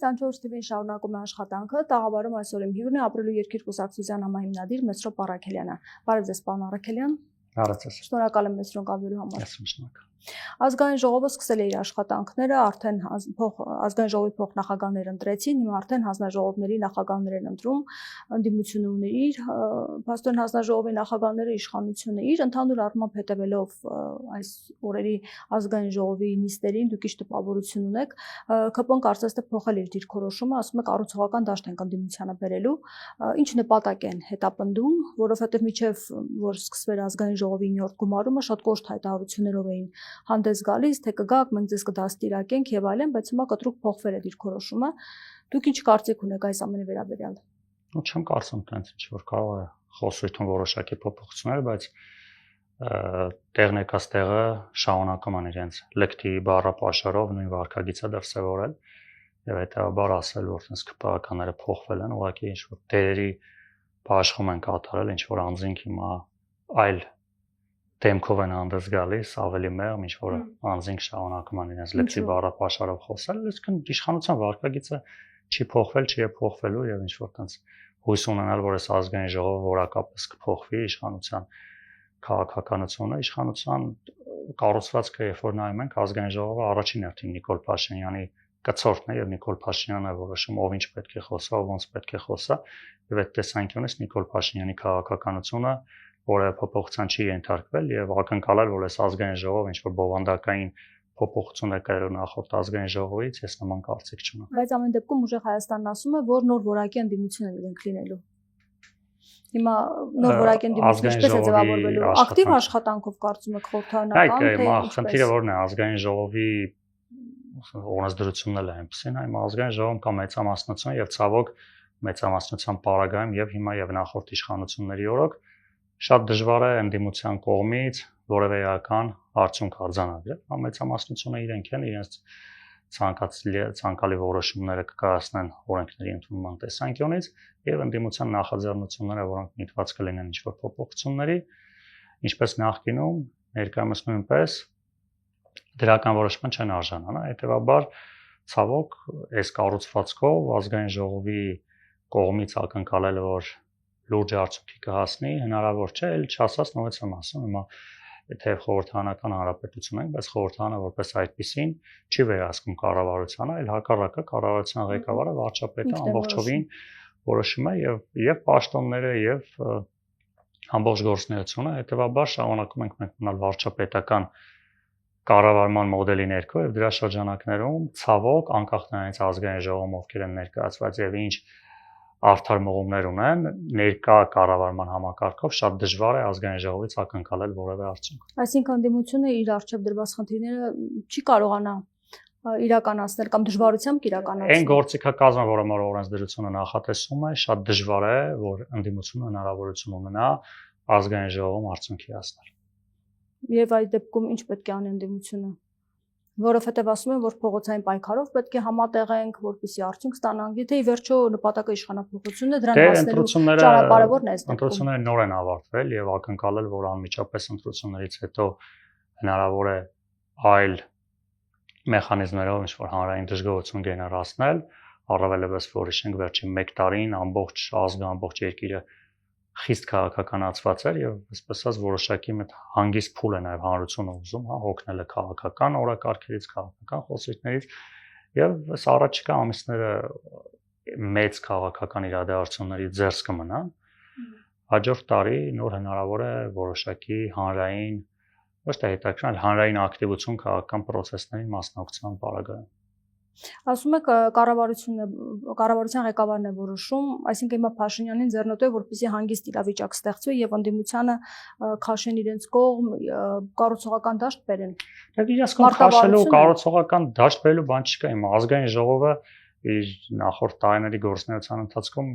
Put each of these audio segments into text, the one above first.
24 TV-ին շարունակում է աշխատանքը, տաղավարում այսօր իմ հյուրն է ապրելու երկիր կուսակցության համահիմնադիր Մեսրոպ Առաքելյանը։ Բարև ձեզ, պարոն Առաքելյան։ Բարև ձեզ։ Շնորհակալ եմ մեզ հրավիրելու համար։ Ես շնորհակալ։ Ազգային ժողովը սկսել է իր աշխատանքները, արդեն ազգային ժողովի փոխնախագահներ ընտրեցին, հիմա արդեն հանձնաժողովների նախագահներ են ընտրում, ընդդիմությունը իր, փաստորեն հանձնաժողովի նախագահները իշխանությունը իր, ընդհանուր առմամբ հետևելով այս օրերի ազգային ժողովի նիստերին, դուք ինչ տպավորություն ունեք, ԿՊ-ն կարծես թե փոխել իր դիրքորոշումը, ասում է կառուցողական դաշտ են ընդդիմությանը բերելու, ինչ նպատակ են հետապնդում, որովհետև միջև որ սկսվեր ազգային ժողովի 9-րդ գումարումը, շատ կոշտ հայտարարություններով էին հանդես գալիս, թե կգաք, մենք ձեզ կդաստիարակենք եւ այլն, բայց հիմա կտրուկ փոխվել է դիրքորոշումը։ Դուք ինչ կարծիք ունեք այս ամենի վերաբերյալ։ Չեմ կարծում, տենց ինչ որ կարող է խոսույթում որոշակի փոփոխություններ, բայց տեղն եկած տեղը շարունակում են իրենց լեկտիվի բառապաշարով նույն վարքագիծը դրսևորել եւ հետեւաբար ասել, որ տենց ԿՊ-ականները փոխվել են, ուղղակի ինչ որ դերերի բաշխում են կատարել, ինչ որ անձինք հիմա այլ դեմքով են հանդես գալիս, ավելի մեղմ, ինչ որ անձինք շարունակում են իրենց լեկտիվ բառապաշարով խոսել, այսինքն իշխանության վարքագիծը չի փոխվել, չի է փոխվելու եւ ինչ որ տենց հույս ունենալ, որ այս ազգային ժողովը որակապես կփոխվի իշխանության քաղաքականությունը, իշխանության կառուցվածքը, երբ որ նայում ենք, ազգային ժողովը առաջին հերթին Նիկոլ Փաշինյանի կցորդն է եւ Նիկոլ Փաշինյանն է որոշում ով ինչ պետք է խոսա, ով ոնց պետք է խոսա եւ այդ տեսանկյունից Նիկոլ Փաշինյանի քաղաքականությունը որը փոփոխության չի ենթարկվել եւ ակնկալել, որ այս ազգային ժողովը ինչ որ բովանդակային փոփոխություն է կայացրել նախորդ ազգային ժողովից, ես նման կարծիք չունեմ։ Բայց ամեն դեպքում ուժեղ Հայաստանն ասում է, որ նոր որակի ընդդիմություն են իրենք լինելու։ Հիմա նոր որակի ընդդիմությունը ինչպես է ձևավորվելու։ Ակտիվ աշխատանքով կարծում եք խորհրդարանական թե հիմա խնդիրը որն է ազգային ժողովի օրենսդրությունն էլ է այնպեսին, հիմա ազգային ժողովում կա մեծամասնություն եւ ցավոք մեծամասնության պարագայում եւ հիմա եւ նախորդ իշխանությունների օրոք շատ դժվար է ընդդիմության կողմից որևէ էական արդյունք արձանագրել։ Մեծամասնությունը իրենք են իրենց ցանկալի որոշումները կկայացնեն օրենքների ընդունման տեսանկյունից եւ ընդդիմության նախաձեռնությունները, որոնք միտված կլինեն ինչ-որ փոփոխությունների, ինչպես նախկինում, ներկայումս նույնպես դրական որոշման չեն արժանանա, հետեւաբար ցավոք այս կառուցվածքով ազգային ժողովի կողմից ակնկալել որ լուրջ արդյունքի կհասնի, հնարավոր չէ, էլ չասած նույնպես եմ ասում, հիմա եթե խորհրդարանական հանրապետություն ենք, բայց խորհրդարանը որպես այդպեսին չի վերահսկում կառավարությանը, այլ հակառակը կառավարության ղեկավարը վարչապետը ամբողջովին որոշում է եւ պաշտոնները եւ ամբողջ գործունեությունը, հետեւաբար շարունակում ենք մենք մնալ վարչապետական կառավարման մոդելի ներքո եւ դրա շրջանակներում ցավոք անկախ նրանից ազգային ժողովում ովքեր են ներկայացված եւ ինչ արդար մողումներ ունեն ներկա կառավարման համակարգով շատ դժվար է ազգային ժողովից ակնկալել որևէ արդյունք։ Այսինքն ընդդիմությունը իր արժեվ դրված խնդիրները չի կարողանա իրականացնել կամ դժվարությամբ կիրականացնել։ Այն գործիքակազմը, որը մեր օրենսդրությունը նախատեսում է, շատ դժվար է, որ ընդդիմությունը հնարավորություն ունենա ազգային ժողովում արդյունքի հասնել։ Եվ այդ դեպքում ինչ պետք է անի ընդդիմությունը։ Որովհետև ասում են, որ փողոցային պայքարով պետք է համատեղենք, որպեսզի արդյունք ստանանք։ Եթե ի վերջո նպատակը իշխանապահությունն է, դրան հասնելու ճանապարհորն է այս դեպքում։ Ընտրությունները նոր են ավարտվել եւ ակնկալել, որ անմիջապես ընտրություններից հետո հնարավոր է այլ մեխանիզմներով ինչ-որ հանրային դժգոհություն գեներացնել, առավելևս որ իշենք վերջին 1 տարին ամբողջ ազգը, ամբողջ երկիրը խիստ քաղաքականացված էր եւ այսպես ասած որոշակի մեծ հանգիստ փուլ է նաեւ հանրությունը ուզում, հա, հոգնել է քաղաքական օրակարգերից, քաղաքական խոսիչներից եւ այս առաջիկա ամիսները մեծ քաղաքական իրադարձությունների ձեռս կմնան։ Հաջորդ տարի նոր հնարավոր է որոշակի հանրային, ոչ թե հետաքրքիր, այլ հանրային ակտիվություն քաղաքական process-ներին մասնակցության պարագայում։ Ասում եք կառավարության ղեկավարն է որոշում, այսինքն հիմա Փաշինյանին ձեռնտու է որպեսզի հանգիստ իրավիճակ ստեղծվի եւ ընդդիմությանը քաշեն իրենց կողմ կառուցողական դաշտ բերեն։ Եվ իրենց կողմ քաշելու կառուցողական դաշտ բերելու բան չկա, հիմա ազգային ժողովը իր նախորդ տարիների գործունեության ընթացքում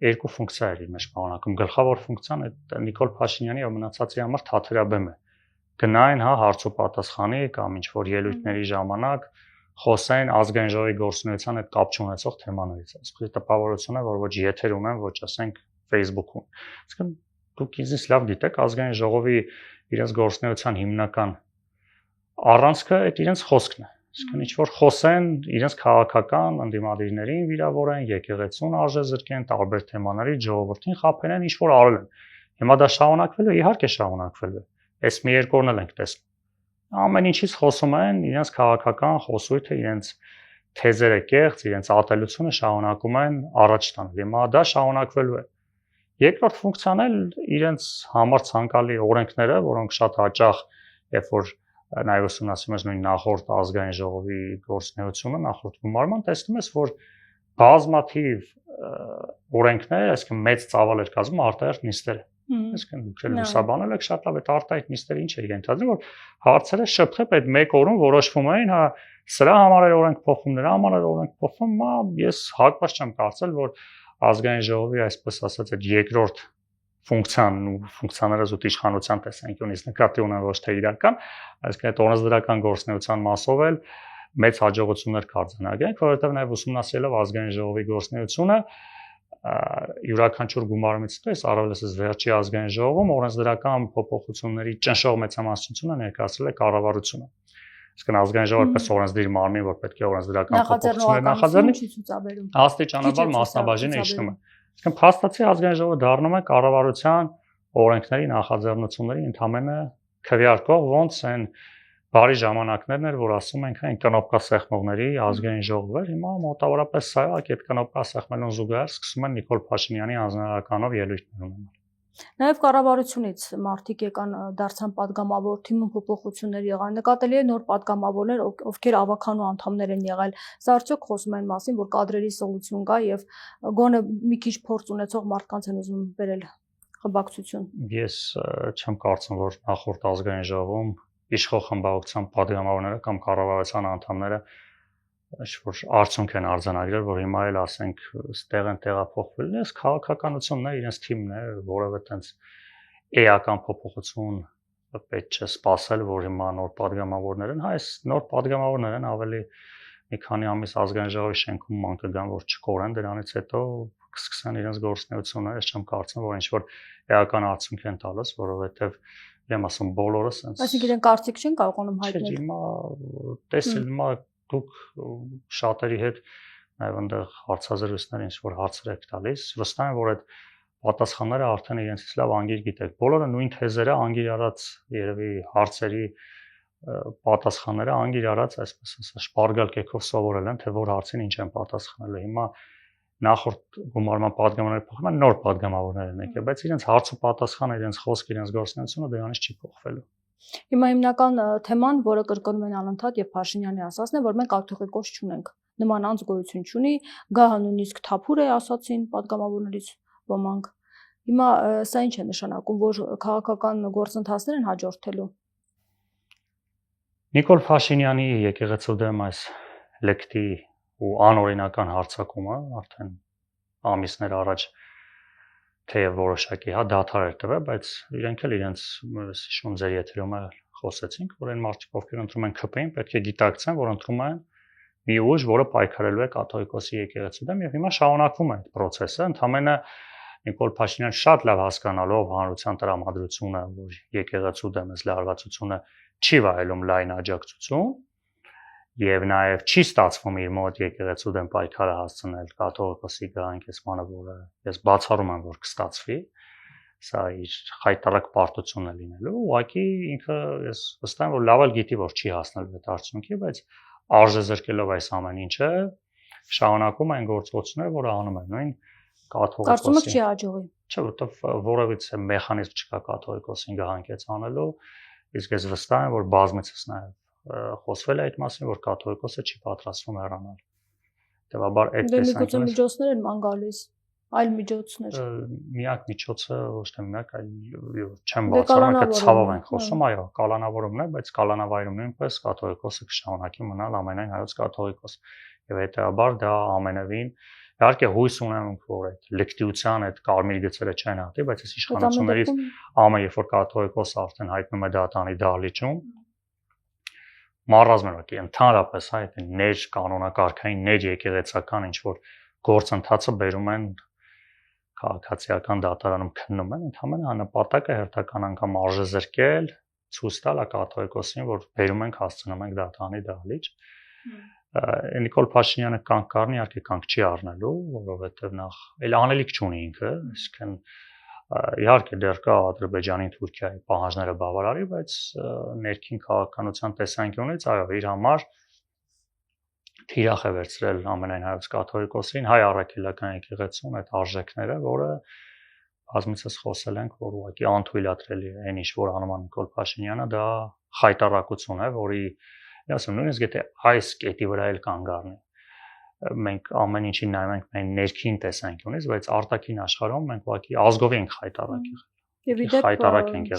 երկու ֆունկցիա էր իր մեջ պարունակում։ Գլխավոր ֆունկցիան այդ Նիկոլ Փաշինյանի եւ մնացածի համար թաթերաբեմ է։ Գնային, հա, հարց ու պատասխանի կամ ինչ որ ելույթների ժամանակ խոսեն ազգային ժողովի գործունեության հետ կապ չունեցող թեմաներից։ Այսինքն տպավորություն է, որ ոչ եթեր ունեն, ոչ ասենք Facebook-ում։ Այսինքն դուք ինձ լավ գիտեք, ազգային ժողովի իրենց գործունեության հիմնական առանցքը այդ իրենց խոսքն է։ Իսկն ինչ որ խոսեն իրենց քաղաքական ընդդիմադիրներին վիրավորեն, եկեղեցուն արժե զրկեն, տարբեր թեմաների ժողովրդին խափեն, ինչ որ արել են։ Հիմա դա շարունակվելու է, իհարկե շարունակվելու է։ Այս մի երկու օրն էլ ենք տեսնում։ Ամեն ինչից խոսում են, իրենց քաղաքական խոսույթը, իրենց թեզերը կեղծ, իրենց ատելությունը շարունակում են առաջ տանել։ Հիմա դա շարունակվելու է։ Երկրորդ ֆունկցիան էլ իրենց համար ցանկալի օրենքները, որոնք շատ հաճախ, երբ որ նաև ուսումնասիրում ես նույն նախորդ ազգային ժողովի գործունեությունը, նախորդ գումարման, տեսնում ես, որ բազմաթիվ օրենքներ, այսինքն մեծ ծավալ էր կազմում արտահերթ նիստերը։ Այսինքն դուք էլ լուսաբանել եք շատ լավ այդ արտահերթ նիստերը ինչ էր ենթադրում, որ հարցերը շփխեպ այդ մեկ օրում որոշվում էին, հա, սրա համար էր օրենք փոխվում, նրա համար էր օրենք փոխվում, ես հակված չեմ կարծել, որ ազգային ժողովի այսպես ասած այդ երկրորդ ֆունկցիան ու ֆունկցիաները զուտ իշխանության տեսանկյունից նկատի ունեն ոչ թե իրական, այսինքն այդ օրենսդրական գործունեության մասով էլ մեծ հաջողություններ կարձանագրենք, որովհետև նաև ուսումնասիրելով ազգային ժողովի գործունեությունը յուրաքանչյուր գումարումից հետո այս առավելս վերջի ազգային ժողովում օրենսդրական փոփոխությունների ճնշող մեծամասնությունը ներկայացրել է կառավարությունը։ Այսինքն ազգային ժողովը պես օրենսդիր մարմին, որ պետք է օրենսդրական փոփոխություններ նախաձեռնի, աստիճանաբար մասնաբաժինը իջնում է։ Այսինքն փաստացի ազգային ժողովը դառնում է կառավարության օրենքների նախաձեռնությունների ընդհանրապես քվեարկող, ոնց են բարի ժամանակներն էր, որ ասում ենք, այն կնոպկա սեղմողների ազգային ժողովը, հիմա մոտավորապես սա է, այդ կնոպկա սեղմելուն զուգահեռ սկսում են Նիկոլ Փաշինյանի անձնարարականով ելույթներ ունենալ։ Նաև կառավարությունից մարդիկ եկան դարձան падգամավոր, թիմում փոփոխություններ եղան, նկատելի է նոր падգամավորներ, ովքեր ավականու անդամներ են եղել։ Սա արդյոք խոսում են մասին, որ կադրերի սողություն կա եւ գոնե մի քիչ փորձ ունեցող մարդկանց են ուզում բերել խմբակցություն։ Ես չեմ կարծում, որ նախորդ ազգային ժողովում իշխող խմբակցության падգամավորները կամ կառավարության անդամները ինչ-որ արդյունք են արձանագրել, որ հիմա էլ ասենք ստեղ են տեղափոխվել, ես քաղաքականությունն է, իրենց թիմն է, որովհետեւ տենց էական փոփոխություն պետք չէ սпасել, որ հիմա նոր падգամավորներ են, հա այս նոր падգամավորներ են ավելի մի քանի ամիս ազգային ժողովի շենքում ման կգան, որ չկորեն, դրանից հետո կսկսեն իրենց գործունեությունը, ես չեմ կարծում, որ ինչ-որ էական արդյունք են տալիս, որովհետեւ եմ ասում բոլորը sense։ Այսինքն իրեն կարծիք չեն կարողանում հայտնել։ Չէ, հիմա տեսել, հիմա դուք շատերի հետ նաև այնտեղ հարցազրույցներ ինչ որ հարցեր եք տալիս, վստահ եմ, որ այդ պատասխանները արդեն իրենցից լավ անգիր գիտեք։ Բոլորը նույն թեզերը անգիր արած երևի հարցերի պատասխանները անգիր արած, այսպես ասած, շպարգալ կերպով սովորել են, թե որ հարցին ինչ են պատասխանել։ Հիմա նախորդ գումարման падգամավորները փոխվում են, նոր падգամավորներ են եկել, բայց իրենց հարց ու պատասխանը, իրենց խոսքը, իրենց գործունեությունը դրանից չի փոխվելու։ Հիմա հիմնական թեման, որը կրկնում են անընդհատ եւ Փաշինյանի ասածն է, որ մենք աթոռիկոս չունենք, նման անձ գոյություն չունի, գահը նույնիսկ թափուր է, ասացին падգամավորներից ոմանք։ Հիմա սա ինչ է նշանակում, որ քաղաքական գործընթացներ են հաջորդելու։ Նիկոլ Փաշինյանի եկեղեցու դեմ այս լեկտի ու անօրինական հարձակումը արդեն ամիսներ առաջ թեև որոշակի հա դադար էր տվել, բայց իրենք էլ իրենց հիշում ձեր եթերում խոսեցինք, որ այն մարդիկ, ովքեր ընտրում են ՔՊ-ին, պետք է գիտակցեն, որ ընտրում են մի ուժ, որը պայքարելու է կաթողիկոսի եկեղեցու դեմ, եւ հիմա շարունակվում է այդ process-ը, ընդհանրապես Նիկոլ Փաշինյանը շատ լավ հասկանալով հանրության տրամադրությունը, որ եկեղեցու դեմ այս լարվածությունը չի վայելում լայն աջակցություն եւ նաեւ չի ստացվում իր մոտ եկեղեցու դեմ պայքարը հասցնել կաթողիկոսի գահանքեցմանը, որը ես բացառում եմ, որ կստացվի, սա իր խայտարակ պարտությունն է լինելու, ուղղակի ինքը ես վստահ եմ, որ լավ էլ գիտի, որ չի հասնելու այդ արդյունքի, բայց արժե զրկելով այս ամեն ինչը շարունակում են գործողությունները, որը անում են նույն կաթողիկոսի։ Կարծում եք չի հաջողի։ Չէ, որովհետեւ որևիցե մեխանիզմ չկա կաթողիկոսին գահանքեց անելու, իսկ ես վստահ եմ, որ բազմիցս նաեւ խոսվել է այդ մասին, որ կաթողիկոսը չի պատրաստվում հեռանալ։ Հետևաբար այդ տեսանկյունից միջոցներ են ման գալիս, այլ միջոցներ։ Միակ միջոցը ոչ թե միակ, այլ չեմ բացառում, այդ ցավով ենք խոսում, այո, կալանավորումն է, բայց կալանավայրում նույնպես կաթողիկոսը կշարունակի մնալ ամենայն հայոց կաթողիկոս։ Եվ հետեւաբար դա ամենևին իհարկե հույս ունեմ, որ այդ լեկտիության այդ կարմիր գծերը չեն հատի, բայց այս իշխանություններից ամեն երբ որ կաթողիկոսը արդեն հայտնում է դատանի դահլիճում, մարզմենոքի ընդհանրապես այդ ներ կանոնակարգային, ներ եկեղեցական ինչ որ գործընթացը բերում են քաղաքացիական դատարանում քննում են, ընդհանրապես նպատակը հերթական անգամ արժե զրկել, ցույց տալ կաթողիկոսին, որ բերում ենք հասցնում ենք դատանի դահլիճ Նիկոլ Փաշինյանը կանգ կառնի, իհարկե կանգ չի առնելու, որովհետև նախ էլ անելիք չունի ինքը, այսինքն իհարկե դեռ կա Ադրբեջանի, Թուրքիայի պահանջները բավարարի, բայց ներքին քաղաքականության տեսանկյունից այո, իր համար թիրախ է վերցրել ամենայն հայոց կաթողիկոսին, հայ առաքելական եկեղեցուն այդ արժեքները, որը բազմիցս խոսել ենք, որ ուղղակի անթույլատրելի է, այն ինչ որ անում է Նիկոլ Փաշինյանը, դա խայտառակություն է, որի ասում նույնիսկ եթե այս կետի վրա էլ կանգ առնի, մենք ամեն ինչին նայում ենք մեր ներքին տեսանկյունից, բայց արտաքին աշխարհում մենք ուղղակի ազգովի ենք խայտառակ եղել։ Եվ իդեպ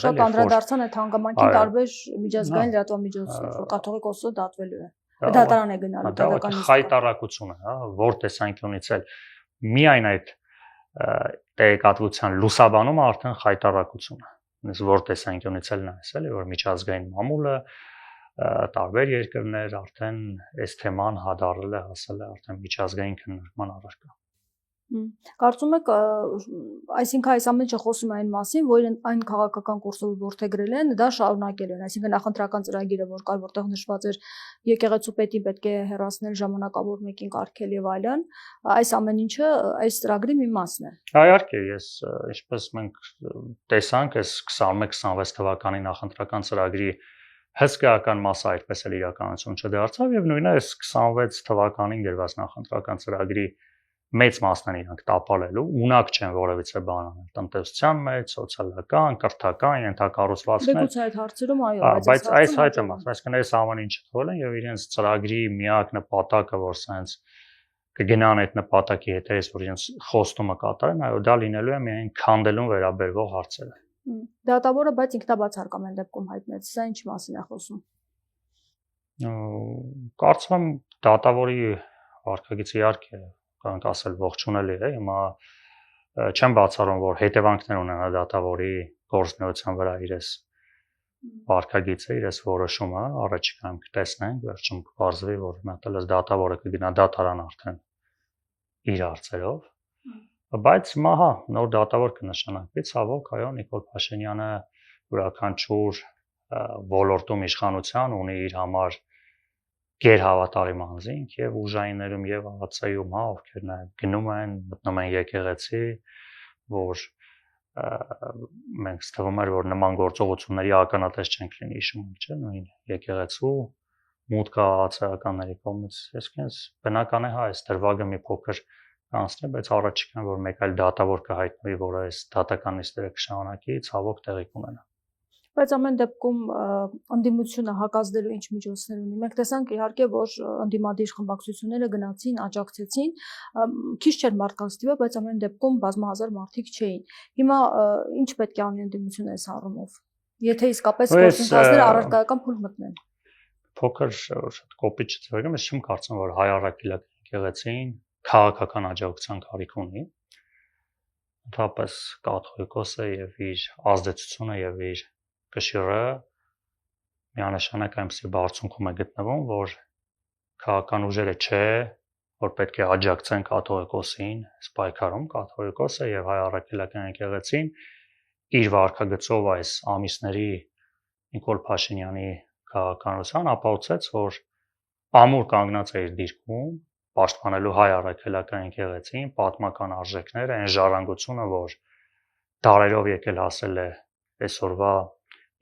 շատ անդրադարձան այդ հանգամանքին տարբեր միջազգային լրատվամիջոցներ, որ կաթողիկոսը դատվելու է։ Դատարան է գնալու տեղական խայտառակություն է, հա, որ տեսանկյունից էլ միայն այդ տեղեկատվության լուսաբանումը արդեն խայտառակություն է։ Իսկ որ տեսանկյունից էլ նայես, էլի որ միջազգային մամուլը տարբեր երկրներ արդեն այս թեման հադարել է, հասել է արդեն միջազգային քննարկման առարկա։ Կարծում եք, այսինքն այս ամենը խոսում է այն մասին, որ այն քաղաքական կուրսով որդեգրել են, դա շարունակել են, այսինքն նախընտրական ծրագիրը, որ կար, որտեղ նշված էր եկեղեցու պետին պետք է հեռացնել ժամանակավոր մեկին կարգել եւ այլն, այս ամեն ինչը այս ծրագրի մի մասն է։ Իհարկե, ես ինչպես մենք տեսանք, այս 21-26 թվականի նախընտրական ծրագրի հսկայական մասը այդպես էլ իրականություն չդարձավ եւ նույնը այս 26 թվականին գրված նախընտրական ծրագրի մեծ մասն են իրանք տապալելու, ունակ չեն որևիցե բան անել, տնտեսության մեջ, սոցիալական, կրթական, ենթակառուցվածքներ։ Դե այդ հարցերում այո, բայց այս հայտը մաս, այսինքն այս ամեն ինչը թողել են եւ իրենց ծրագրի միակ նպատակը, որ սենց կգնան այդ նպատակի հետևից, որ իրենց խոստումը կատարեն, այո, դա լինելու է միայն քանդելուն վերաբերվող հարցերը։ Դատավորը բայց ինքնաբացարկ ամեն դեպքում հայտնեց, սա ինչ մասին է խոսում։ Կարծում եմ դատավորի վարքագիծը իհարկե կանք ասել ողջունելի է, հիմա չեմ բացառում, որ հետևանքներ ունենա դատավորի գործունեության վրա իրես վարքագիծը, իրես որոշումը, առաջիկայում կտեսնենք, վերջում կբարձվի, որ մտել է դատավորը կգնա դատարան արդեն իր արծերով, բայց հիմա հա, նոր դատավոր կնշանակվի, ցավոք, այո, Նիկոլ Փաշինյանը յուրաքանչյուր ոլորտում իշխանության ունի իր համար գերհավատարիմ անձինք եւ ուժայիններում եւ ԱԱՑ-ում, հա, ովքեր նաեւ գնում են, մտնում են եկեղեցի, որ մենք ստվում էր, որ նման գործողությունների ականատես չենք լինի, հիշում եք, չէ՞, նույն եկեղեցու մուտքը ԱԱՑ-ականների կողմից, այսինքն բնական է, հա, այս դրվագը մի փոքր կանցնի, բայց առաջիկան որ մեկ այլ դատավոր կհայտնվի, որը այս դատական նիստերը կշարունակի, ցավոք տեղի կունենա։ Բայց ամեն դեպքում ընդդիմությունը հակազդելու ինչ միջոցներ ունի։ Մենք տեսանք իհարկե, որ ընդդիմադիր խմբակցությունները գնացին, աջակցեցին, քիչ չէր մարդկանց թիվը, բայց ամեն դեպքում բազմահազար մարդիկ չէին։ Հիմա ինչ պետք է անի ընդդիմությունը այս առումով, եթե իսկապես գործընթացները առարկայական փուլ մտնեն։ Փոքր շատ կոպիտ չծրագրում, ես չեմ կարծում, որ հայ առաքելական եկեղեցին քաղաքական աջակցության կարիք ունի։ Ընդհանրապես կաթողիկոսը եւ իր ազդեցությունը եւ իր կշիռը միանշանակ այնպեսի բարձունքում է գտնվում, որ քաղաքական ուժերը չէ, որ պետք է աջակցեն կաթողիկոսին, այս պայքարում կաթողիկոսը եւ հայ առաքելական եկեղեցին իր վարքագծով այս ամիսների Նիկոլ Փաշինյանի քաղաքականության ապացուցեց, որ ամուր կանգնած է իր դիրքում, պաշտպանելու հայ առաքելական եկեղեցին, պատմական արժեքները, այն ժառանգությունը, որ դարերով եկել հասել է այսօրվա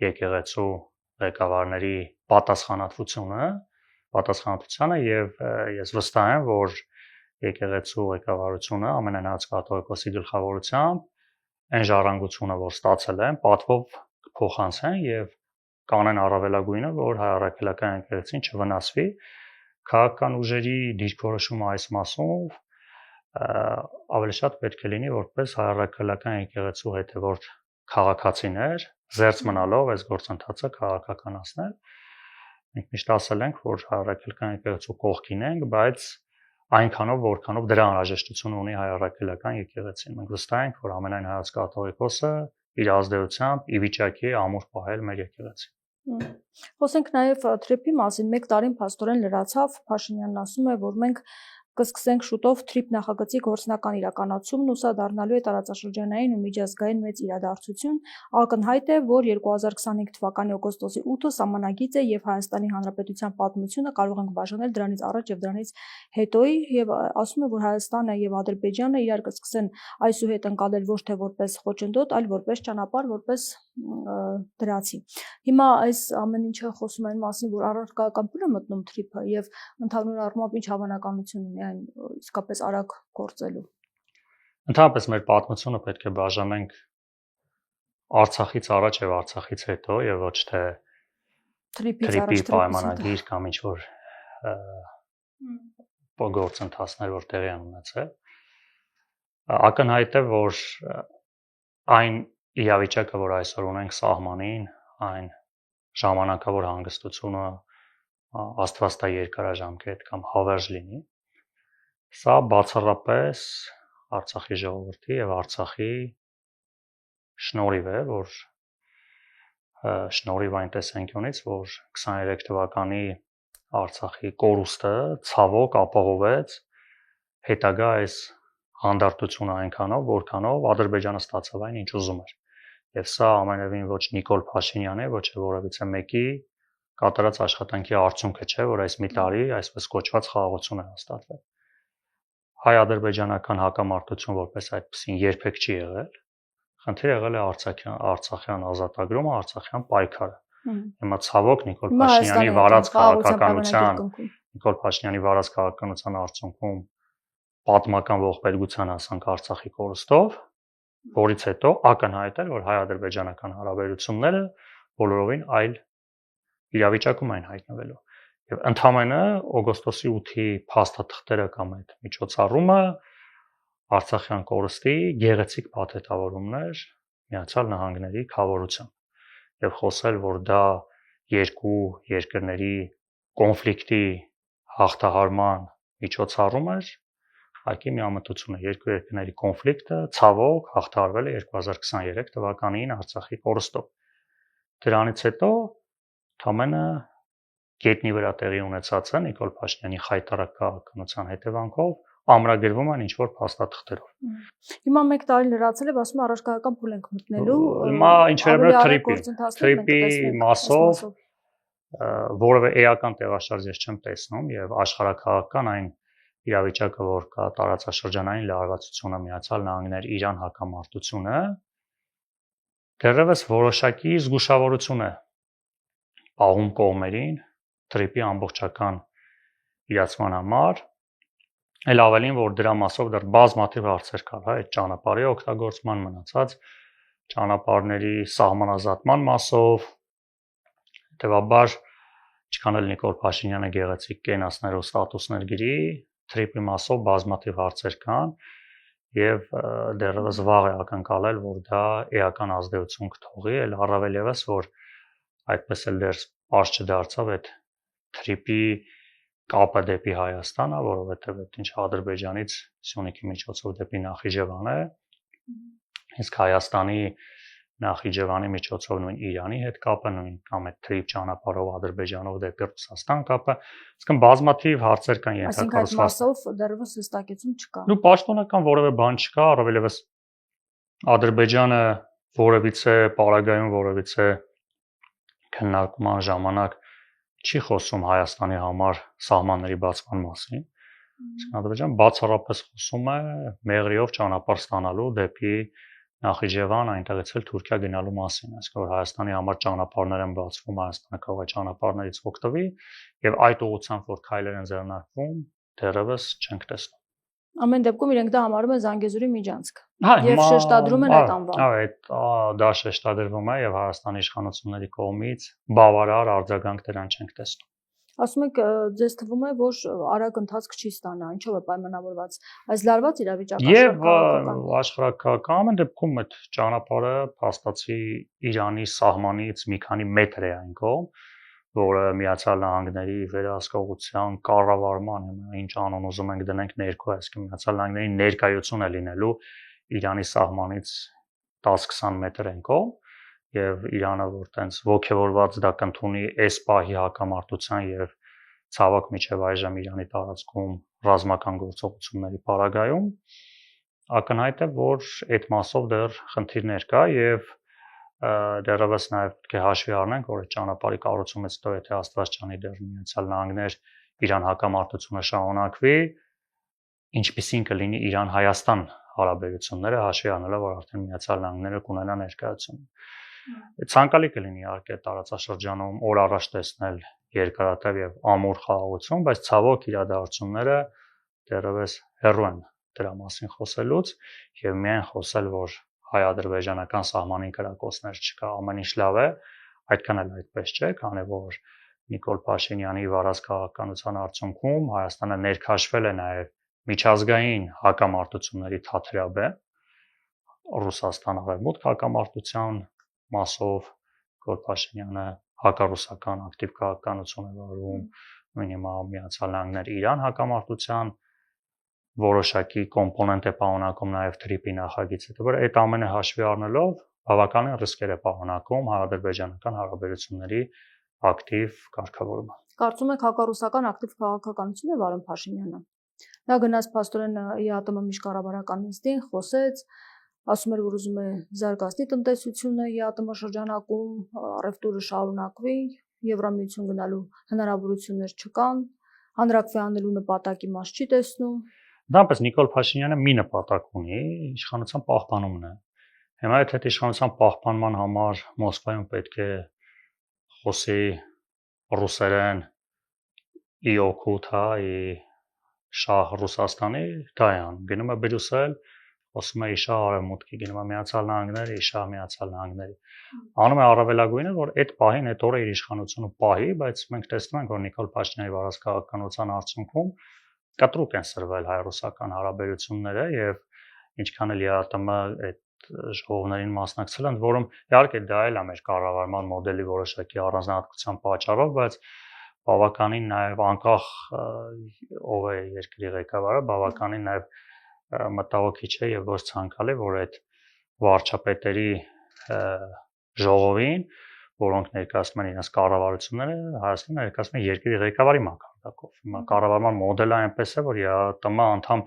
եկեղեցու ղեկավարների պատասխանատվությանը եւ ես վստահ եմ, որ եկեղեցու ղեկավարությունը ամենայն հայոց կաթողիկոսի գլխավորությամբ այն ժառանգությունը, որ ստացել են, պատվով կփոխանցեն եւ կանեն առավելագույնը, որ հայ առաքելական եկեղեցին չվնասվի, քաղաքական ուժերի դիրքորոշումը այս մասով ավելի շատ պետք է լինի որպես հայ առաքելական եկեղեցու հետևորդ քաղաքացիներ, զերծ մնալով այս գործընթացը քաղաքականացնել։ Մենք միշտ ասել ենք, որ հայ առաքելական եկեղեցու կողքին ենք, բայց այնքանով, որքանով դրա անհրաժեշտություն ունի հայ առաքելական եկեղեցին։ Մենք վստահ ենք, որ ամենայն հայոց կաթողիկոսը իր ազդեցությամբ ի վիճակի է ամուր պահել մեր եկեղեցին։ Խոսենք նաև թրեփի մասին, 1 տարին փաստորեն լրացավ, Փաշինյանն ասում է, որ մենք կսկսենք շուտով TRIP նախագծի գործնական իրականացումն ու սա դառնալու է տարածաշրջանային ու միջազգային մեծ իրադարձություն։ Ակնհայտ է, որ 2025 թվականի օգոստոսի 8-ը սահմանագիծ է եւ Հայաստանի Հանրապետության պատմությունը կարող ենք բաժանել դրանից առաջ եւ դրանից հետոյի եւ ասում է, որ Հայաստանը եւ Ադրբեջանը իրար կսկսեն այսուհետ ընկալել ոչ թե որպես խոչընդոտ, այլ որպես ճանապարհ, որպես դրացի։ Հիմա այս ամեն ինչը խոսում են մասին, որ առարկայական փուլ է մտնում TRIP-ը եւ ընդհանուր առմամբ ինչ հավանականություն ունի այն իսկապես արագ գործելու։ Ընդհանրապես մեր պատմությունը պետք է բաժանենք Արցախից առաջ եւ Արցախից հետո եւ ոչ թե TRIP-ի պայմանագիր կամ ինչ որ գործընթացներ որ տեղի են ունեցել։ Ակնհայտ է, որ այն իրավիճակը, որ այսօր ունենք սահմանին, այն ժամանակավոր հանգստությունը աստվածտա երկարաժամկետ կամ հավերժ լինի։ Սա բացառապես Արցախի ժողովրդի եւ Արցախի շնորհիվ է, որ շնորհիվ այն տեսանկյունից, որ 23 թվականի Արցախի կորուստը ցավոք ապահովեց հետագա այս հանդարտությունը այնքանով, որքանով Ադրբեջանը ստացավ այն, ինչ ուզում էր։ Եվ սա ամենևին ոչ Նիկոլ Փաշինյանի, ոչ որևիցե մեկի կատարած աշխատանքի արդյունքը չէ, որ այս մի տարի այսպես կոչված խաղաղություն է հաստատվել։ Հայ-ադրբեջանական հակամարտություն որպես այդպեսին երբեք չի եղել։ Խնդիրը եղել է Արցախյան ազատագրումը, Արցախյան պայքարը։ Հիմա ցավոք Նիկոլ Փաշինյանի վարած քաղաքականության արդյունքում պատմական ողբերգության հասանք Արցախի կորստով, որից հետո ակնհայտ էր, որ հայ-ադրբեջանական հարաբերությունները բոլորովին այլ իրավիճակում են հայտնվելու։ Եվ ընդամենը օգոստոսի 8-ի փաստաթղթերը կամ այդ միջոցառումը Արցախյան կորստի գեղեցիկ փաթեթավորումներ Միացյալ Նահանգների քավորությամբ եւ խոսել, որ դա երկու երկրների կոնֆլիկտի հաղթահարման միջոցառում էր, այլ միամտություն է երկու երկրների կոնֆլիկտը ցավոք հաղթահարվել է 2023 թվականին Արցախի կորստով։ Դրանից հետո թամենը գետնի վրա տեղի ունեցածը Նիկոլ Փաշինյանի խայտարակ քաղաքականության հետևանքով ամրագրվում են ինչ-որ փաստաթղթերով։ Հիմա 1 տարի լրացել է, ասում առարկայական փուլ ենք մտնելու։ Հիմա ինչ վերաբերում է TRIP-ի մասով որևէ էական տեղաշարժ ես չեմ տեսնում եւ աշխարհակաղակական այն իրավիճակը, որ կա տարածաշրջանային լարվածությունը, Միացյալ Նահանգներ, Իրան հակամարտությունը դեռևս որոշակի զգուշավորություն է պահում կողմերին TRIP-ի ամբողջական իրացման համար, այլ ավելին, որ դրա մասով դեռ բազմաթիվ հարցեր կար, հա, այդ ճանապարհի օգտագործման մնացած ճանապարհների սահմանազատման մասով, հետեւաբար ինչքան էլ Նիկոլ Փաշինյանը գեղեցիկ կենացներ ու ստատուսներ գրի, TRIP-ի մասով բազմաթիվ հարցեր կան եւ դեռևս վաղ է ակնկալել, որ դա էական ազդեցություն կթողի, այլ առավել եւս, որ այդպես էլ դեռ պարզ չդարձավ այդ TRIP-ի կապը դեպի Հայաստանը, որովհետեւ այդ ինչ Ադրբեջանից Սյունիքի միջոցով դեպի Նախիջևան է, իսկ Հայաստանի Նախիջևանի միջոցով նույն Իրանի հետ կապը, նույն կամ այդ TRIP ճանապարհով Ադրբեջանով դեպի Ռուսաստան կապը, այսինքն բազմաթիվ հարցեր կան ենթակառուցված։ Մասով դեռևս հստակեցում չկա։ Ու պաշտոնական որևէ բան չկա, առավել եւս Ադրբեջանը որևիցե պարագայում որևիցե քննարկման ժամանակ չի խոսում Հայաստանի համար սահմանների բացման մասին։ Իսկ Ադրբեջանը բացառապես խոսում է մեղրիով ճանապարհ ստանալու դեպի Նախիջևան, այնտեղից էլ Թուրքիա գնալու մասին, այսինքն որ Հայաստանի համար ճանապարհներ են բացվում, Հայաստանը կարող է ճանապարհներից օգտվի եւ այդ ուղղությամբ որ քայլեր են ձեռնարկվում, դեռևս չենք տեսնում։ Ամեն դեպքում իրենք դա համարում են Զանգեզուրի միջանցք։ Եվ շեշտադրում են այդ անվանը։ Դա շեշտադրվում է եւ Հայաստանի իշխանությունների կողմից բավարար արձագանք դրան չենք տեսնում։ Ասում եք, ձեզ թվում է, որ արագ ընթացք չի ստանա, ինչով է պայմանավորված այս լարված իրավիճակը աշխարհակաղակական։ Եվ աշխարհակաղակական ամեն դեպքում այդ ճանապարհը փաստացի Իրանի սահմանից մի քանի մետր է այն կողմ, որը Միացյալ Նահանգների վերահսկողության կառավարման, ինչ անուն ուզում ենք դնենք ներքո, այսինքն Միացյալ Նահանգների ներկայությունը լինելու Իրանի սահմանից 10-20 մետր են կողմ, եւ Իրանը որ տենց ողջևորված դա կընդունի այս պահի հակամարտության եւ ցավոք միջև այժմ Իրանի տարածքում ռազմական գործողությունների պարագայում ակնհայտ է, որ այդ մասով դեռ խնդիրներ կա եւ դեռևս նաեւ պետք է հաշվի առնենք, որ այդ ճանապարհի կառուցումից հետո եթե Աստված ճանի դեռ Միացյալ Նահանգներ Իրան հակամարտությունը շարունակվի, ինչպիսին կլինի Իրան-Հայաստան հարաբերությունները հաշվի առնելով, որ արդեն Միացյալ Նահանգները կունենա ներկայություն։ Ցանկալի կլինի իհարկե տարածաշրջանում օր առաջ տեսնել երկարատև եւ ամուր խաղաղություն, բայց ցավոք իրադարձությունները դեռևս հեռու են դրա մասին խոսելուց եւ միայն խոսել, որ հայ-ադրբեջանական սահմանին կրակոցներ չկա, ամեն ինչ լավ է, այդքան էլ այդպես չէ, քանի որ Նիկոլ Փաշինյանի վարած քաղաքականության արդյունքում Հայաստանը ներքաշվել է նաեւ միջազգային հակամարտությունների թատրաբե Ռուսաստան արևմուտք հակամարտության մասով Նիկոլ Փաշինյանը հակառուսական ակտիվ քաղաքականություն է վարում, նույնիսկ Միացյալ Նահանգներ Իրան հակամարտության որոշակի կոմպոնենտ է պարունակում նաև թրիպի նախագիծը, որ այդ ամենը հաշվի առնելով բավականին ռիսկեր է պարունակում հայ-ադրբեջանական հարաբերությունների ակտիվ կարգավորումը։ Կարծում եք հակառուսական ակտիվ քաղաքականություն է վարում Փաշինյանը։ Նա գնաց փաստորեն ԵԱՏՄ միջկառավարական նիստին, խոսեց, ասում էր, որ ուզում է զարգացնի տնտեսությունը ԵԱՏՄ շրջանակում, առևտուրը շարունակվի, Եվրամիություն գնալու հնարավորություններ չկան, հանրակրվե անելու նպատակի մաս չի տեսնում։ Դրանպես Նիկոլ Փաշինյանը մի նպատակ ունի, իշխանության պահպանումն է։ Հիմա եթե իշխանության պահպանման համար Մոսկվայում պետք է խոսի ռուսերեն ի օգուտ, շահ Ռուսաստանի, դա է անում։ Գնում է Բրյուսել, խոսում է իշահ արևմուտքի, գնում է Միացյալ Նահանգներ, իշահ Միացյալ Նահանգների։ Անում է առավելագույնը, որ այդ պահին այդ օրը իր իշխանությունը պահի, բայց մենք տեսնում ենք, որ Նիկոլ Փաշինյանի վարած քաղաքականության արդյունքում կտրուկ են սրվել հայ-ռուսական հարաբերությունները եւ ինչքան էլ ԵԱՏՄ այդ ժողովներին մասնակցել են, որում իհարկե դա էլ է մեր կառավարման մոդելի որոշակի առանձնահատկության պատճառով, բայց բավականին նաեւ անկախ ով է երկրի ղեկավարը, բավականին նաեւ մտահոգիչ է եւ ոչ ցանկալի, որ այդ վարչապետերի ժողովին, որոնք ներկայացնում են իրենց կառավարությունները, Հայաստանը ներկայացնում են երկրի ղեկավարի մակարդակով։ Հիմա կառավարման մոդելը այնպես է, որ ԵԱՏՄ անդամ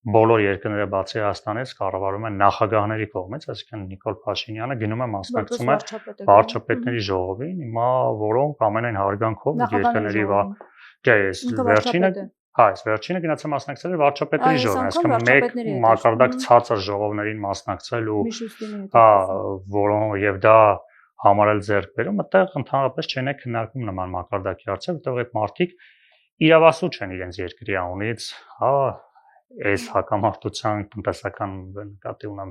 բոլոր երկրները բացի Հայաստանից կառավարում են նախագահների կողմից, այսինքն Նիկոլ Փաշինյանը գնում է մասնակցում է վարչապետների ժողովին, հիմա որոնք ամենայն հարգանքով երկրների վերջինը այս վերջինը գնաց մասնակցել էր վարչապետերի ժողովին, այսինքն մեկ մակարդակ ցածր ժողովներին մասնակցել ու որոնք եւ դա համարել ձեռք բերում, այդտեղ ընդհանրապես չեն քննարկում նման մակարդակի հարցեր, որտեղ այդ մարդիկ իրավասու չեն իրենց երկրի անունից, այս հակամարտության տնտեսական նկատի ունեմ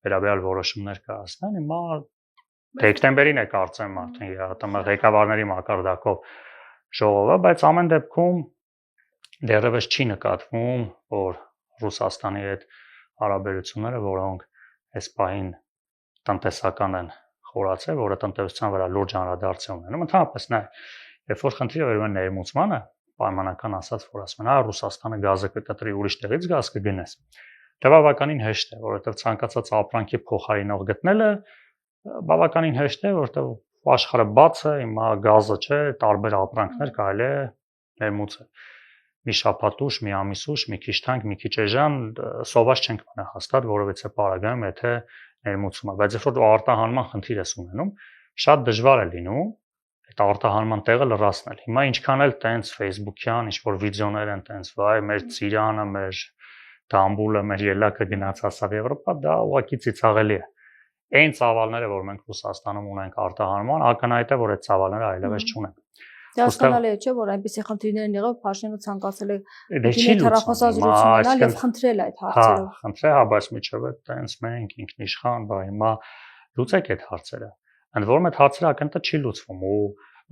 վերաբերյալ որոշումներ կայացնեն, հիմա դեկտեմբերին է կարծեմ արդեն ԵԱՏՄ ղեկավարների մակարդակով ժողովը, բայց ամեն դեպքում դեռևս չի նկատվում, որ Ռուսաստանի հետ հարաբերությունները, որոնք այս պահին տնտեսական են խորացել, որը տնտեսության վրա լուրջ անդրադարձ ունենում, ընդհանրապես նա երբ որ խնդիրը վերում է ներմուծմանը, պայմանական ասած, որ ասում են, Ռուսաստանը գազը կկտրի ուրիշ տեղից գազ կգնես։ Դա բավականին հեշտ է, որովհետև ցանկացած ապրանքի փոխարինող գտնելը բավականին հեշտ է, որովհետև աշխարհը բաց է, հիմա գազը չէ, տարբեր ապրանքներ կարելի է ներմուծել։ Մի շաբաթ ուշ, մի ամիս ուշ, մի քիչ թանկ, մի քիչ էժան, սոված չենք մնա հաստատ, որովհետև պարագայում եթե ներմուծում է, բայց երբ որ արտահանման խնդիր ես ունենում, շատ դժվար է լինում այդ արտահանման տեղը լրացնել։ Հիմա ինչքան էլ տենց Facebook-յան ինչ-որ վիդեոներ են տենց, վայ, մեր Ծիրանը, մեր Դամբուլը, մեր ելակը գնաց հասավ Եվրոպա, դա ուղղակի ծիծաղելի է։ Այն ծավալները, որ մենք Ռուսաստանում ունենք արտահանման, ակնհայտ է, որ այդ ծավալները այլևս չունենք։ Հասկանալի է, չէ՞, որ այնպիսի խնդիրներ են եղել, Փաշինյանը ցանկացել է հեռախոսազրույց ունենալ եւ խնդրել այդ հարցերով։ Հա, խնդրել, հա, բայց միջով է տենց մենք ինքնիշխան, բա հիմա լուծեք այդ հարցերը։ Ընդ որում այդ հարցերը ակնհայտ չի լուծվում ու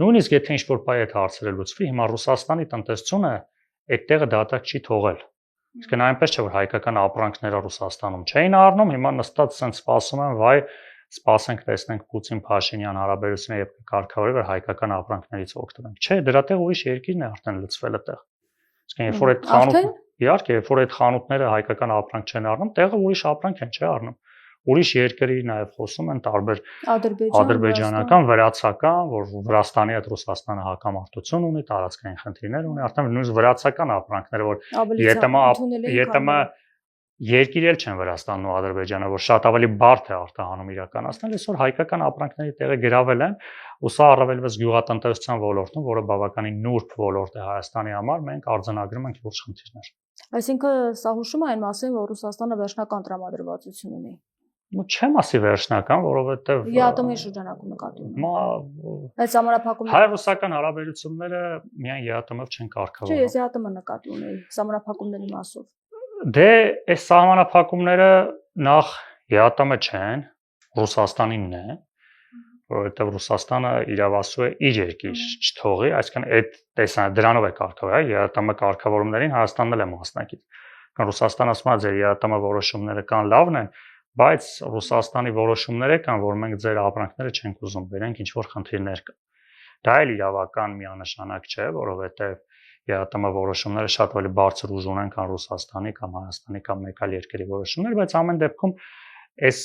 նույնիսկ եթե ինչ-որ բայ այդ հարցերը լուծվի, հիմա Ռուսաստանի տնտեսությունը այդ տեղը դատարկ չի թողել։ Իսկ այնպես չէ որ հայկական ապրանքները Ռուսաստանում չէին առնում, հիմա նստած ցենց սպասում են, վայ, սպասենք տեսնենք Պուտին-Փաշինյան հարաբերությունը եւ կարգավորի որ հայկական ապրանքներից օգտվենք։ Չէ, դրա տեղ ուրիշ երկիրն է արդեն լծվել այդտեղ։ Իսկ երբ որ այդ խանութ, իհարկե, երբ որ այդ խանութները հայկական ապրանք չեն առնում, տեղը ուրիշ ապրանք են չէ առնում։ ուրիշ երկրի նաև խոսում են տարբեր ադրբեջանական, վրացական, որ Վրաստանի հետ Ռուսաստանը հակամարտություն ունի, տարածքային խնդիրներ ունի, արդեն նույնիսկ վրացական ապրանքները, որ ԵՏՄ երկիր էլ չեն Վրաստանն ու Ադրբեջանը, որ շատ ավելի բարդ է արտահանում իրականացնել, այսօր հայկական ապրանքների տեղը գրավել են, ու սա առավելևս գյուղատնտեսության ոլորտում, որը բավականին նուրբ ոլորտ է Հայաստանի համար, մենք արձանագրում ենք լուրջ խնդիրներ։ Այսինքն սա հուշում է այն մասին, որ Ռուսաստանը վերջնական տրամադրվածություն ունի։ Ну չեմ ասի վերջնական, որովհետև ԵԱՏՄ-ի շրջանակում նկատի ունեմ։ Այս համարափակումները հայ-ռուսական հարաբերությունները միայն ԵԱՏՄ-ով չեն կարգավորվում։ Չէ, ես ԵԱՏՄ-ը նկատի ունեի համարափակումների մասով։ Դե այս համարափակումները նախ ԵԱՏՄ չեն, Ռուսաստանինն է, որովհետև Ռուսաստանը իրավասու է իր երկիր չթողի, այսինքն այդ տեսանը դրանով է կարգավորվում, ԵԱՏՄ կարգավորումներին Հայաստանն էլ է մասնակից։ Կան Ռուսաստանը ասում է, ձեր ԵԱՏՄ որոշումները կան լավն են, բայց Ռուսաստանի որոշումները կան, որ մենք ձեր ապրանքները չենք ուզում բերենք, ինչ որ խնդիրներ կան։ Դա էլ իրավական միանշանակ չէ, որովհետև ԵԱՏՄ որոշումները շատ ավելի բարձր ուժ ունեն, քան Ռուսաստանի կամ Հայաստանի կամ մեկ այլ երկրի որոշումները, բայց ամեն դեպքում այս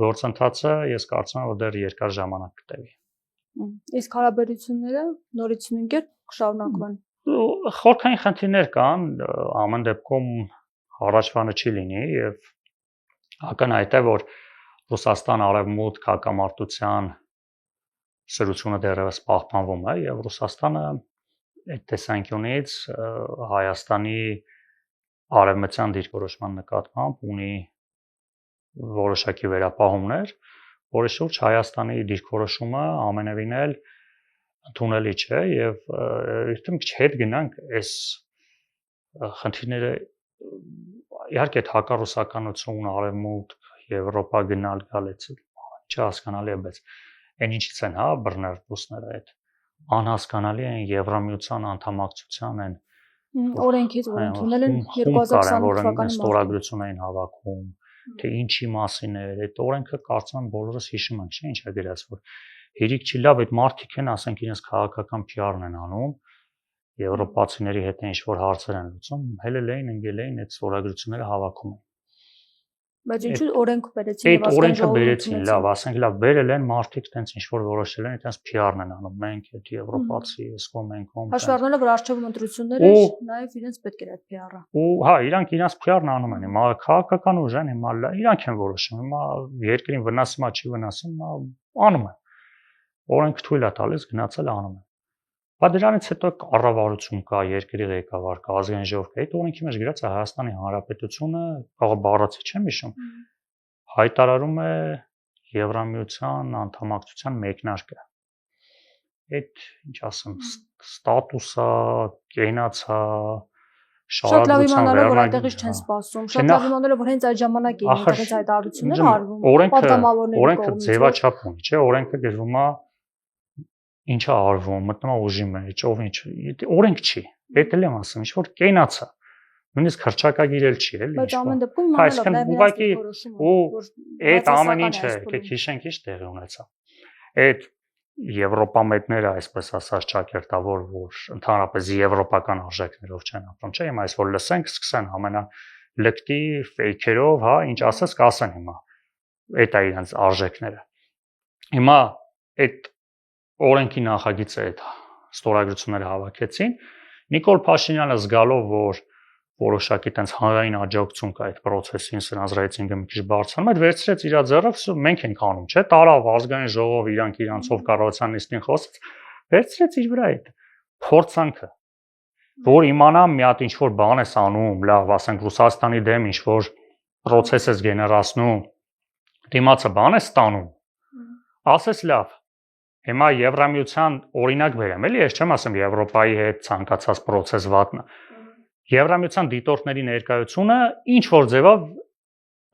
գործընթացը ես կարծում եմ, որ դեռ երկար ժամանակ կտևի։ Իսկ հարաբերությունները նորից նույնքեր կշարունակվեն։ Խորքային խնդիրներ կան, ամեն դեպքում առաջվանը չի լինի եւ ակնհայտ է, որ Ռուսաստան-Արևմուտք հակամարտության սրությունը դեռևս պահպանվում է եւ Ռուսաստանը այդ տեսանկյունից Հայաստանի արևմտյան դիրքորոշման նկատմամբ ունի որոշակի վերապահումներ, որի շուրջ Հայաստանի դիրքորոշումը ամենևին էլ ընդունելի չէ եւ իհարկե մի քիչ հետ գնանք այս խնդիրները իհարկե այդ հակառուսականություն, արևմուտք, Եվրոպա գնալ-գալ չհասկանալի է, բայց այն ինչից են, հա, բռներ ռուսները այդ անհասկանալի են Եվրամիության անդամակցության են օրենքից, որ ընդունել են 2020 թվականի ստորագրություն էին հավաքում, թե ինչի մասին է, այդ օրենքը կարծում եմ բոլորս հիշում ենք, չէ՞, ինչ է գրած, որ հերիք չի լավ այդ մարդիկ են, ասենք իրենց քաղաքական PR-ն են անում, եվրոպացիների հետ ինչ որ հարցեր են լուծում, հելել էին, ընկել էին այդ ստորագրությունները հավաքում են։ Բայց ինչու օրենք բերեցին եւ օրենքը բերեցին, լավ, ասենք լավ, բերել են մարդիկ տենց ինչ որ որոշել են, այդպես PR-ն են անում, մենք այդ եվրոպացի, եսկո մենք ում։ Հաշվառնելով որ արժեվում ընտրություններ էր, նաեւ իրենց պետք էր այդ PR-ը։ Ու հա, իրանք իրենց PR-ն անում են, հիմա քաղաքական ուժ են, հիմա իրանք են որոշում, հիմա երկրին վնասում է, չի վնասում, անում են։ Օրենք թույլ է տալիս գնացել անում են։ Բայց դրանից հետո կառավարություն կա, երկրի ղեկավար կա, ազգային ժողով կա, այդ օրենքի մեջ գրած է Հայաստանի Հանրապետությունը, կարող բառացի չեմ հիշում, հայտարարում է Եվրամիության անդամակցության մեկնարկը։ Այդ, ինչ ասեմ, ստատուսա, կենացա, շատ լավ իմանալով որ այդտեղից չեն սպասում, շատ լավ իմանալով որ հենց այդ ժամանակ էին այդտեղից հայտարարություններ արվում, պատգամավորների կողմից։ Օրենքը ձևաչափ ունի, չէ, օրենքը գրվում է ինչ է արվում, մտնում է ուժի մեջ, ով ինչ, օրենք չի։ Դա էլ եմ ասում, ինչ որ կենացա։ Նույնիսկ հրճակագիր էլ չի, էլի։ Բայց ամեն դեպքում իմանալով նաև ուղղակի ու այդ ամեն ինչը, եկեք հիշենք, ինչ տեղի ունեցավ։ Այդ եվրոպամետները, այսպես ասած, ճակերտավոր, որ ընդհանրապես եվրոպական արժեքներով չեն ապրում, չէ՞, հիմա այսօր լսենք, սկսեն ամենալկտի ֆեյքերով, հա, ինչ ասես կասեն հիմա։ Այդ է իրենց արժեքները։ Հիմա այդ օրենքի նախագիծը այդ ստորագրությունները հավաքեցին։ Նիկոլ Փաշինյանը զգալով, որ որոշակի տենց հանրային աջակցություն կա այդ process-ին, սրանց ռեյտինգը մի քիչ բարձրանում, այդ վերցրեց իր ձեռով, մենք ենք անում, չէ՞, տարավ ազգային ժողով իրանք իրանցով կառավարության նիստին խոսեց, վերցրեց իր վրա այդ փորձանքը, որ իմանամ մի հատ ինչ որ բան ես անում, լավ, ասենք Ռուսաստանի դեմ ինչ որ process ես գեներացնում, դիմացը բան է ստանում, ասես լավ։ Հիմա Եվրամիության օրինակ բերեմ, էլի, ես չեմ ասում Եվրոպայի հետ ցանկացած process վատնա։ Եվրամիության դիտորդների ներկայությունը ինչ որ ձևով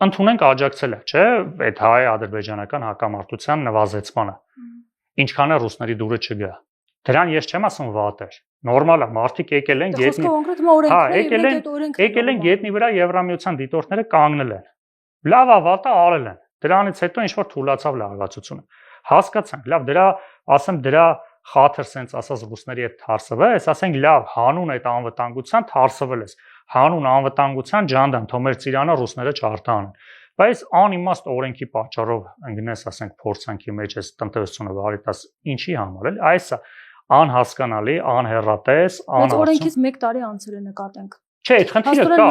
ընդունենք աջակցել է, չէ՞, այդ հայ-ադրբեջանական հակամարտության նվազեցմանը։ Ինչքան է ռուսների դուրը չգա։ Դրան ես չեմ ասում վատ էր։ Նորմալ է, մարդիկ եկել են գետնի։ Հա, եկել են գետնի վրա Եվրամիության դիտորդները կանգնել են։ Լավ է, վատ է, արել են։ Դրանից հետո ինչ որ թուլացավ լարվածությունը։ Հասկացանք, լավ, դրա, ասեմ, դրա խաթր sense ասած ռուսների հետ թարսվել, ասենք լավ, հանուն այդ անվտանգության թարսվել ես։ Հանուն անվտանգության ջանդան, թող մեր ծիրանը ռուսները չարտահանեն։ Բայց անիմաստ օրենքի պատճառով ընկնես, ասենք, փորձանքի մեջ էս տնտեսությունը վարի տաս ինչի համար էլ, այս է անհասկանալի, անհեռատես, Բայց օրենքից 1 տարի անցել է նկատենք։ Չէ, այդ խնդիրը կա։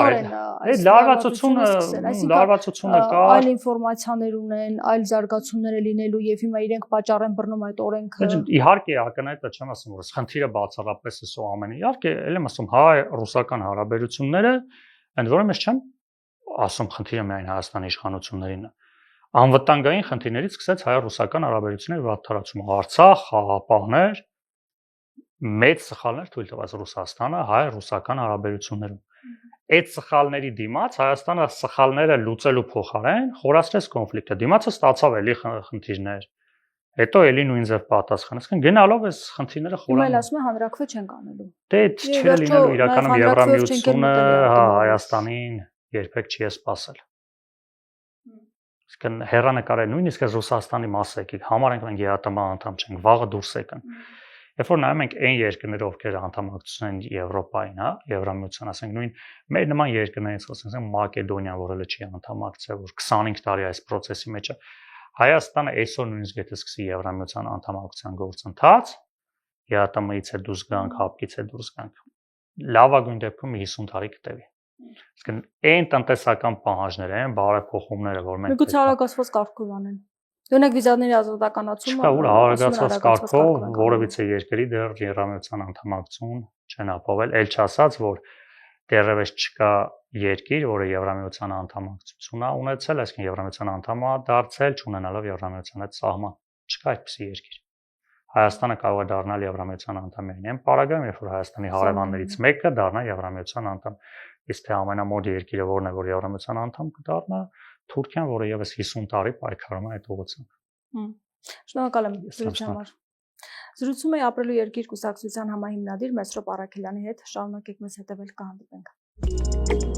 Այդ լարվածությունը կա։ Այլ ինֆորմացիաներ ունեն, այլ զարգացումներ լինելու եւ հիմա իրենք պատճառ են բռնում այդ օրենքը։ Իհարկե, ակնհայտ է, չեմ ասում, որ խնդիրը բացառապես է սո ամենը։ Իհարկե, ել եմ ասում, հայ-ռուսական հարաբերությունները, ընդ որում ես չեմ ասում խնդիրը միայն Հայաստանի իշխանություններին է։ Անվտանգային խնդիրներից սկսեց հայ-ռուսական հարաբերությունների վատթարացումը, Արցախ, խաղաղապահներ, մեծ սխալներ թույլ տված Ռուսաստանը հայ-ռուսական հարաբերություններում։ Այդ սխալների դիմաց Հայաստանը սխալները լուծելու փոխարեն խորացրեց կոնֆլիկտը։ Դիմացը ստացավ էլի խնդիրներ։ Հետո էլի նույն ձև պատասխանեց, գնալով այս խնդիրները խորանում։ Հիմա էլ ասում են հանրակրվե չեն կանելու։ Դե չէ լինելու իրականում Եվրամիությունը Հայաստանին երբեք չի սпасել։ Իսկն հերանեկարել նույնիսկ Ռուսաստանի մասը եկեք, համար ենք մենք ԵԱՏՄ անդամ չենք, վաղը դուրս եկան։ Երբ որ նայում ենք այն երկրները, ովքեր անդամակցություն են Եվրոպային, Եվրամիության, ասենք նույն մեր նման երկրներից, ասենք Մակեդոնիան, որը չի անդամակցել, որ 25 տարի այս process-ի մեջ է, Հայաստանը այսօր նույնիսկ եթե սկսի Եվրամիության անդամակցության գործընթաց, ԵԱՏՄ-ից է դուրս գանք, հապկից է դուրս գանք, լավագույն դեպքում 50 տարի կտևի։ Իսկն այն տնտեսական պահանջները, այն բարեփոխումները, որ մենք Միգուցե հարագացված կարգով անեն։ Դոնեք վիզաների ազատականացումը չկա ուր հարագացված կարգով որևիցե երկրի դեռ Եվրամիության անդամակցություն չեն ապավել, ել չասած, որ դեռևս չկա երկիր, որը Եվրամիության անդամակցություն է ունեցել, այսինքն Եվրամիության անդամ է դարձել, չունենալով Եվրամիության հետ սահման։ Չկա այդպիսի երկիր։ Հայաստանը կարող է դառնալ Եվրամիության անդամ այն պարագայում, երբ որ Հայաստանի հարևաններից մեկը դառնա Եվրամիության անդամ։ Իսկ թե ամենամոտ երկիրը որն է, որ Եվրամիության անդամ կդառնա, Թուրքիան, որը եւս 50 տարի պայքարում է այդ ուղղությամբ։ Շնորհակալ եմ զրույցի համար։ Զրուցում էի ապրելու երկիր կուսակցության համահիմնադիր Մեսրոպ Առաքելյանի հետ, շարունակեք մեզ հետևել, կհանդիպենք։